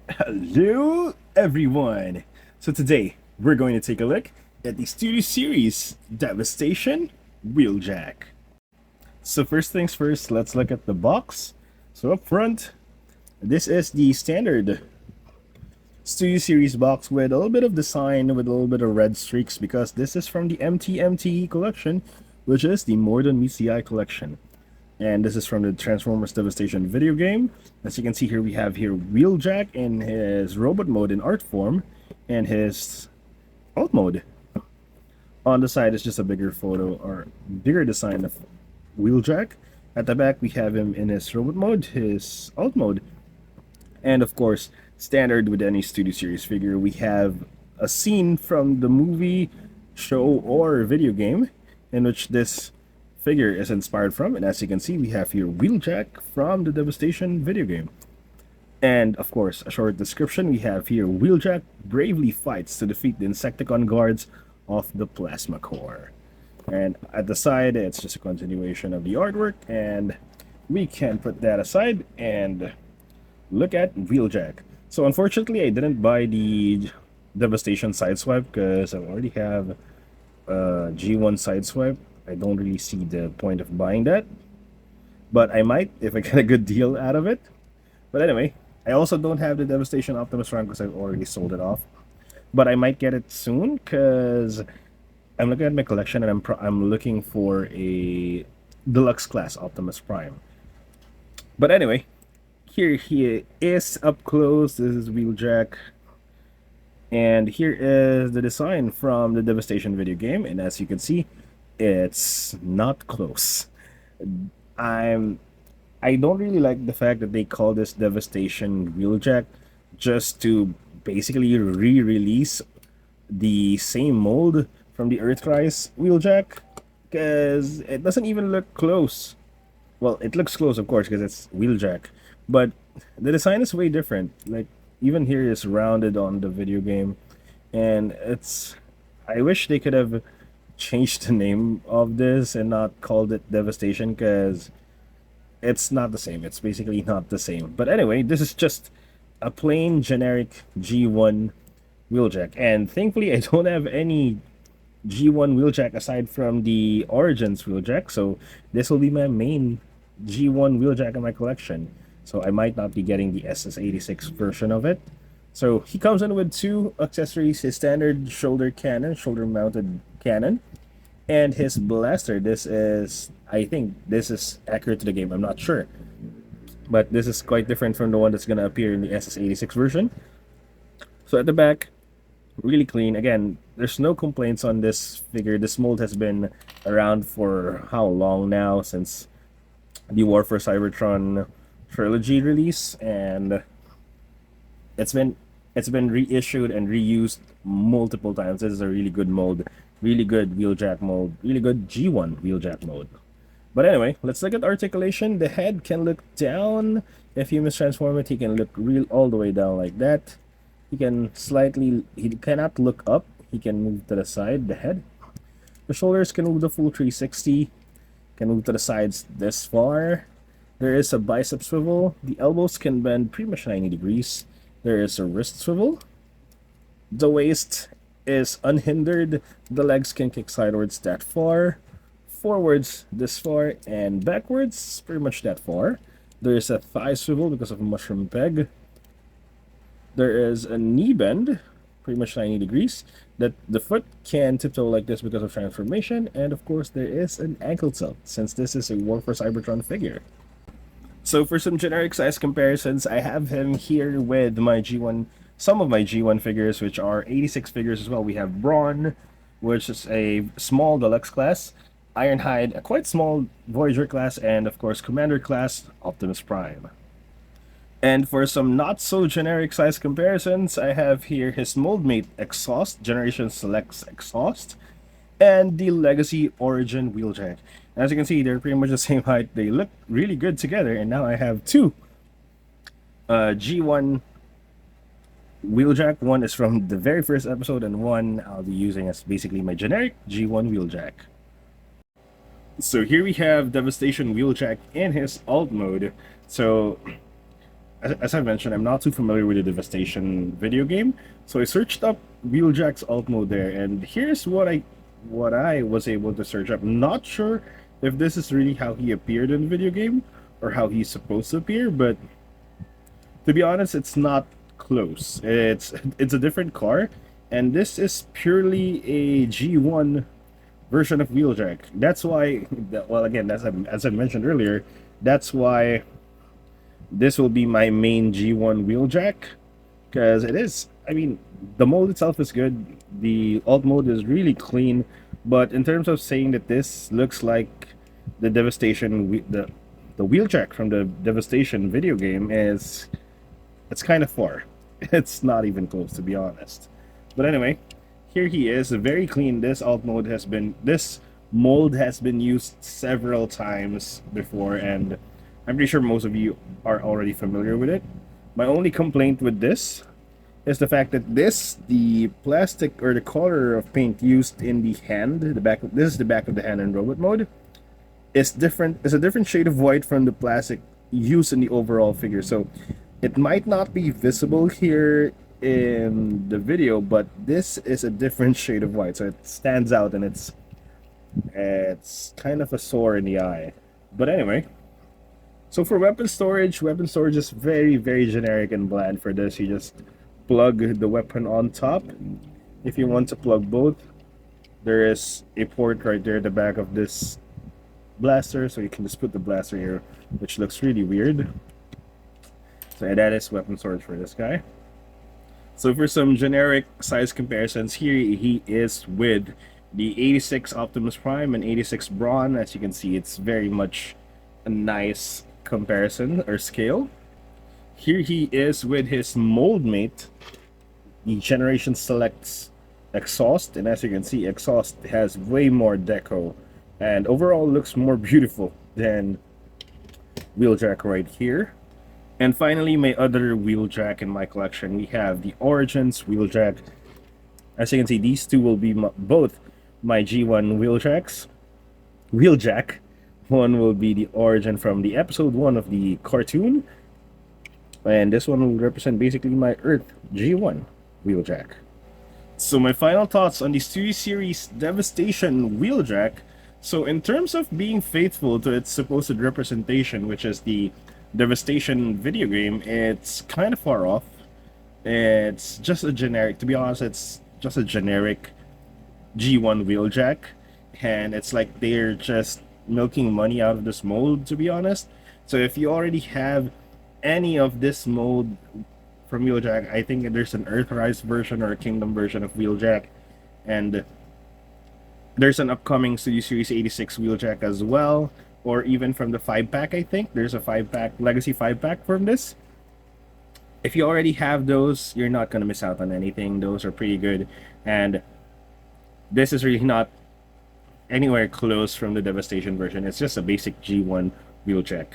Hello, everyone. So today we're going to take a look at the Studio Series Devastation Wheeljack. So first things first, let's look at the box. So up front, this is the standard Studio Series box with a little bit of design with a little bit of red streaks because this is from the MTMT collection, which is the More Than Meets the Eye collection. And this is from the Transformers Devastation video game. As you can see here, we have here Wheeljack in his robot mode in art form and his alt mode. On the side is just a bigger photo or bigger design of Wheeljack. At the back, we have him in his robot mode, his alt mode. And of course, standard with any Studio Series figure, we have a scene from the movie, show, or video game in which this figure is inspired from. And as you can see, we have here Wheeljack from the Devastation video game. And of course, a short description, we have here Wheeljack bravely fights to defeat the Insecticon guards of the Plasma Core. And at the side, it's just a continuation of the artwork, and we can put that aside and look at Wheeljack. So unfortunately, I didn't buy the Devastation Sideswipe because I already have G1 Sideswipe. I don't really see the point of buying that, but I might if I get a good deal out of it. But anyway, I also don't have the Devastation Optimus Prime because I've already sold it off. But I might get it soon because I'm looking at my collection and I'm looking for a deluxe class Optimus Prime. But anyway, here he is up close. This is Wheeljack. And here is the design from the Devastation video game. And as you can see, it's not close. I'm I don't really like the fact that they call this Devastation Wheeljack just to basically re-release the same mold from the Earthrise Wheeljack because it doesn't even look close. Well, it looks close, of course, because it's Wheeljack, but the design is way different. Like even here is rounded on the video game, and it's. I wish they could have changed the name of this and not called it Devastation because it's not the same. It's basically not the same. But anyway, this is just a plain generic G1 Wheeljack, and thankfully I don't have any G1 Wheeljack aside from the Origins Wheeljack, so this will be my main G1 Wheeljack in my collection. So I might not be getting the SS86 version of it. So he comes in with two accessories: his standard shoulder cannon, shoulder mounted cannon, and his blaster. This is, I think this is accurate to the game, I'm not sure, but this is quite different from the one that's going to appear in the SS86 version. So at the back, really clean. Again, there's no complaints on this figure. This mold has been around for how long now, since the War for Cybertron trilogy release, and it's been reissued and reused multiple times. This is a really good mold, really good Wheeljack mold, really good G1 Wheeljack mode. But anyway, let's look at articulation. The head can look down. If you mistransform it, he can look real all the way down like that. He cannot look up. He can move to the side, the head. The shoulders can move the full 360. Can move to the sides this far. There is a bicep swivel. The elbows can bend pretty much 90 degrees. There is a wrist swivel. The waist is unhindered. The legs can kick sidewards that far, forwards this far, and backwards pretty much that far. There is a thigh swivel because of a mushroom peg. There is a knee bend, pretty much 90 degrees, that the foot can tiptoe like this because of transformation, and of course there is an ankle tilt, since this is a War for Cybertron figure. So for some generic size comparisons, I have him here with my G1, some of my G1 figures, which are 86 figures as well. We have Brawn, which is a small deluxe class, Ironhide, a quite small Voyager class, and of course Commander class Optimus Prime. And for some not so generic size comparisons, I have here his Moldmate Exhaust, Generation Selects Exhaust, and the Legacy Origin Wheeljack. As you can see, they're pretty much the same height. They look really good together, and now I have two G1 Wheeljack. One is from the very first episode, and one I'll be using as basically my generic G1 Wheeljack. So here we have Devastation Wheeljack in his alt mode. So as I mentioned, I'm not too familiar with the Devastation video game, so I searched up Wheeljack's alt mode there, and here's what I was able to search up. Not sure if this is really how he appeared in the video game or how he's supposed to appear, but to be honest, it's not close. It's a different car, and this is purely a G1 version of Wheeljack. That's why, well, again, as I mentioned earlier, that's why this will be my main G1 Wheeljack, because it is. I mean, the mold itself is good. The alt mode is really clean, but in terms of saying that this looks like the the Wheeljack from the Devastation video game is, it's kind of far. It's not even close, to be honest. But anyway, here he is, very clean. This mold has been used several times before, and I'm pretty sure most of you are already familiar with it. My only complaint with this is the fact that the plastic or the color of paint used in the hand, this is the back of the hand in robot mode, is different. It's a different shade of white from the plastic used in the overall figure. So it might not be visible here in the video, but this is a different shade of white, so it stands out, and it's kind of a sore in the eye. But anyway, so for weapon storage is very, very generic and bland for this. You just plug the weapon on top. If you want to plug both, there is a port right there at the back of this blaster, so you can just put the blaster here, which looks really weird. So that is weapon storage for this guy. So for some generic size comparisons, here he is with the 86 Optimus Prime and 86 Brawn. As you can see, it's very much a nice comparison or scale. Here he is with his mold mate, the Generation Selects exhaust, and as you can see, exhaust has way more deco and overall looks more beautiful than Wheeljack right here. And finally, my other Wheeljack in my collection, we have the Origins Wheeljack. As you can see, these two will be both my G1 Wheeljack. One will be the Origin from the episode 1 of the cartoon, and this one will represent basically my Earth G1 Wheeljack. So my final thoughts on the Studio Series Devastation Wheeljack. So in terms of being faithful to its supposed representation, which is the Devastation video game, it's kind of far off. It's just a generic, to be honest, it's just a generic G1 Wheeljack, and it's like they're just milking money out of this mold, to be honest. So if you already have any of this mold from Wheeljack, I think there's an Earthrise version or a Kingdom version of Wheeljack, and there's an upcoming Studio Series 86 Wheeljack as well, or even from the 5-pack, I think. There's a 5-pack, Legacy 5-pack from this. If you already have those, you're not going to miss out on anything. Those are pretty good, and this is really not anywhere close from the Devastation version. It's just a basic G1 Wheeljack.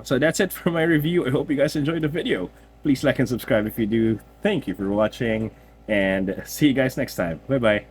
So that's it for my review. I hope you guys enjoyed the video. Please like and subscribe if you do. Thank you for watching, and see you guys next time. Bye bye.